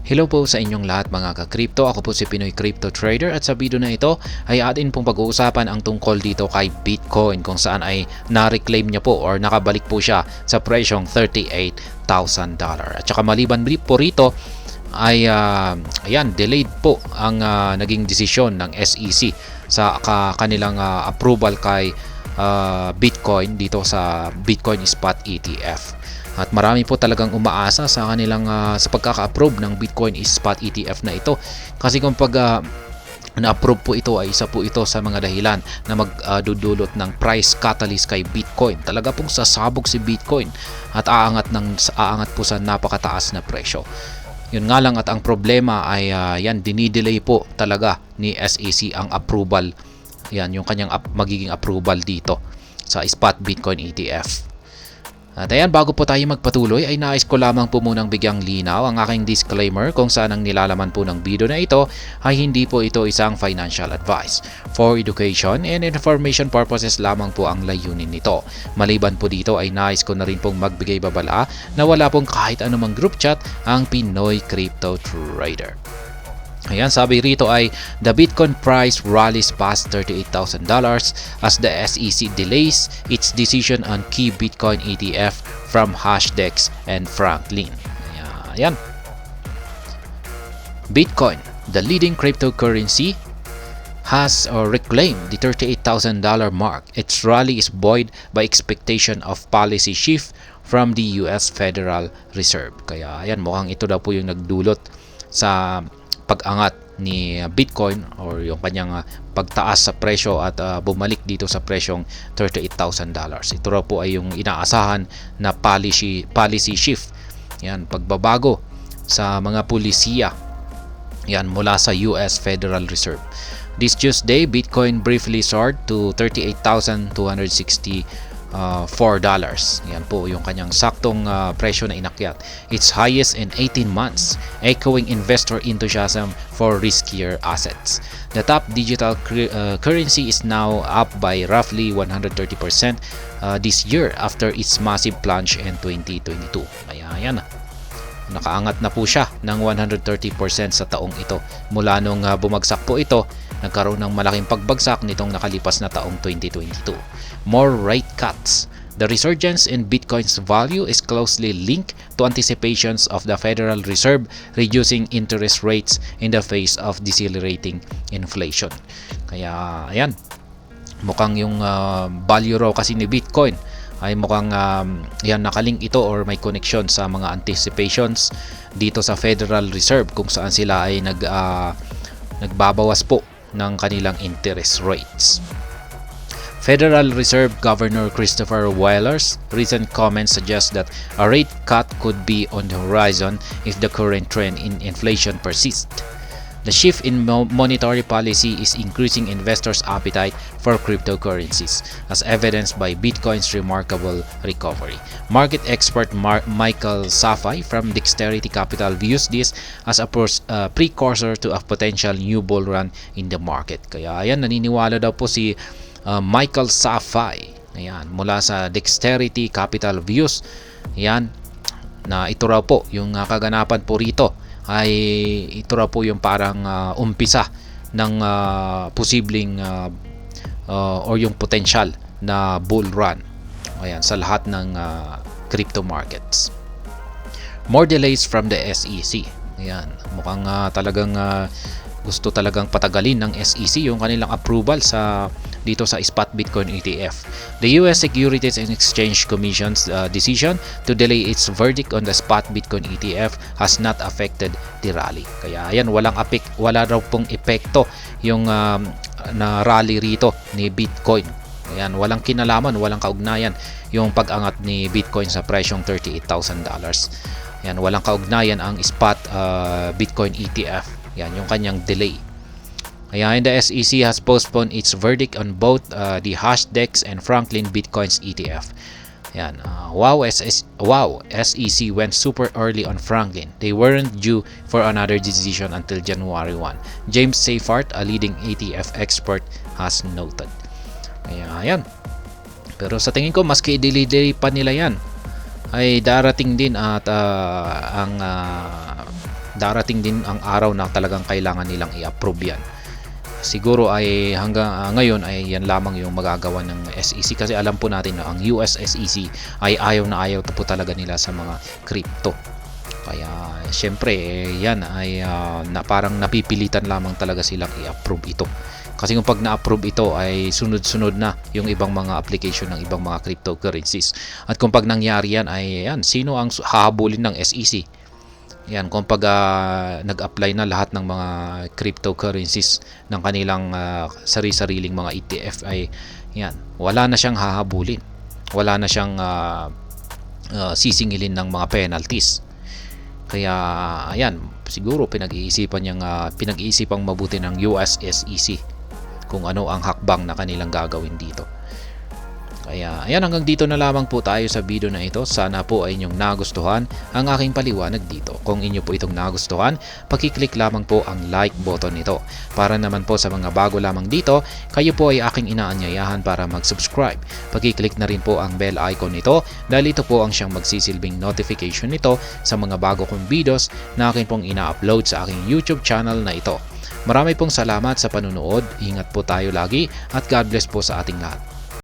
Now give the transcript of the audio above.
Hello po sa inyong lahat mga ka-crypto. Ako po si Pinoy Crypto Trader at sa video na ito ay atin pong pag-uusapan ang tungkol dito kay Bitcoin kung saan ay na-reclaim niya po or nakabalik po siya sa presyong $38,000. At saka maliban po rito ay delayed po ang naging desisyon ng SEC sa kanilang approval kay Bitcoin dito sa Bitcoin Spot ETF. At marami po talagang umaasa sa kanilang sa pagkaka-approve ng Bitcoin Spot ETF na ito. Kasi kung na-approve po ito ay isa po ito sa mga dahilan na magdudulot ng price catalyst kay Bitcoin. Talaga pong sasabog si Bitcoin at aangat po sa napakataas na presyo. Yun nga lang at ang problema ay dinidelay po talaga ni SEC ang approval. Yan yung kanyang magiging approval dito sa Spot Bitcoin ETF. At ayan, bago po tayo magpatuloy ay nais ko lamang po munang bigyang linaw ang aking disclaimer kung saan ang nilalaman po ng video na ito ay hindi po ito isang financial advice. For education and information purposes lamang po ang layunin nito. Maliban po dito ay nais ko na rin pong magbigay babala na wala pong kahit anumang group chat ang Pinoy Crypto Trader. Ayan, sabi rito ay the Bitcoin price rallies past $38,000 as the SEC delays its decision on key Bitcoin ETF from Hashdex and Franklin. Ayan. Bitcoin, the leading cryptocurrency, has reclaimed the $38,000 mark. Its rally is buoyed by expectation of policy shift from the US Federal Reserve. Kaya ayan, mukhang ito daw po yung nagdulot sa pag-angat ni Bitcoin or yung kanyang pagtaas sa presyo at bumalik dito sa presyong $38,000. Ito raw po ay yung inaasahan na policy shift. Yan, pagbabago sa mga pulisiya. Yan, mula sa US Federal Reserve. This Tuesday, Bitcoin briefly soared to $38,264. Yan po yung kanyang saktong presyo na inakyat. Its highest in 18 months, echoing investor enthusiasm for riskier assets. The top digital currency is now up by roughly 130% this year after its massive plunge in 2022. Kaya yan, nakaangat na po siya ng 130% sa taong ito. Mula nung bumagsak po ito, nagkaroon ng malaking pagbagsak nitong nakalipas na taong 2022. More rate cuts. The resurgence in Bitcoin's value is closely linked to anticipations of the Federal Reserve reducing interest rates in the face of decelerating inflation. Kaya ayan, mukhang yung value raw kasi ni Bitcoin ay mukhang nakalink ito or may connection sa mga anticipations dito sa Federal Reserve kung saan sila ay nagbabawas po ng kanilang interest rates. Federal Reserve Governor Christopher Waler's recent comments suggest that a rate cut could be on the horizon if the current trend in inflation persists. The shift in monetary policy is increasing investors' appetite for cryptocurrencies, as evidenced by Bitcoin's remarkable recovery. Market expert Michael Safai from Dexterity Capital views this as a precursor to a potential new bull run in the market. Kaya ayan, naniniwala daw po si Michael Safai, ayan, mula sa Dexterity Capital Views, ayan, na ito raw po yung kaganapan po rito ay ito raw po yung parang umpisa ng posibleng or yung potential na bull run, ayan, sa lahat ng crypto markets. More delays from the SEC. Ayan, mukhang talagang gusto talagang patagalin ng SEC yung kanilang approval dito sa Spot Bitcoin ETF. The US Securities and Exchange Commission's decision to delay its verdict on the Spot Bitcoin ETF has not affected the rally. Kaya ayan, wala raw pong epekto yung na rally rito ni Bitcoin. Ayan, walang kinalaman, walang kaugnayan yung pag-angat ni Bitcoin sa presyong $38,000. Ayan, walang kaugnayan ang Spot Bitcoin ETF. Yan, yung kanyang delay. Ayan, the SEC has postponed its verdict on both the Hashdex and Franklin Bitcoins ETF. Ayan, SEC went super early on Franklin. They weren't due for another decision until January 1. James Seyfarth, a leading ETF expert, has noted. Ayan. Pero sa tingin ko, maski i-delay pa nila yan, ay darating din at ang darating din ang araw na talagang kailangan nilang i-approve yan. Siguro ay hanggang ngayon ay yan lamang yung magagawa ng SEC, kasi alam po natin na ang US SEC ay ayaw na ayaw po talaga nila sa mga crypto. Kaya syempre yan ay na parang napipilitan lamang talaga silang i-approve ito. Kasi kung pag na-approve ito ay sunod-sunod na yung ibang mga application ng ibang mga cryptocurrencies. At kung pag nangyari yan ay yan, sino ang hahabulin ng SEC? Yan, kung pag nag-apply na lahat ng mga cryptocurrencies ng kanilang sari-sariling mga ETF ay yan, wala na siyang hahabulin. Wala na siyang sisingilin ng mga penalties. Kaya ayan, siguro pinag-iisipang mabuti ng US SEC kung ano ang hakbang na kanilang gagawin dito. Kaya ayan, hanggang dito na lamang po tayo sa video na ito. Sana po ay inyong nagustuhan ang aking paliwanag dito. Kung inyo po itong nagustuhan, pakiclick lamang po ang like button nito. Para naman po sa mga bago lamang dito, kayo po ay aking inaanyayahan para mag-subscribe. Pakiclick na rin po ang bell icon nito dahil ito po ang siyang magsisilbing notification nito sa mga bago kong videos na akin pong ina-upload sa aking YouTube channel na ito. Marami pong salamat sa panunood. Ingat po tayo lagi at God bless po sa ating lahat.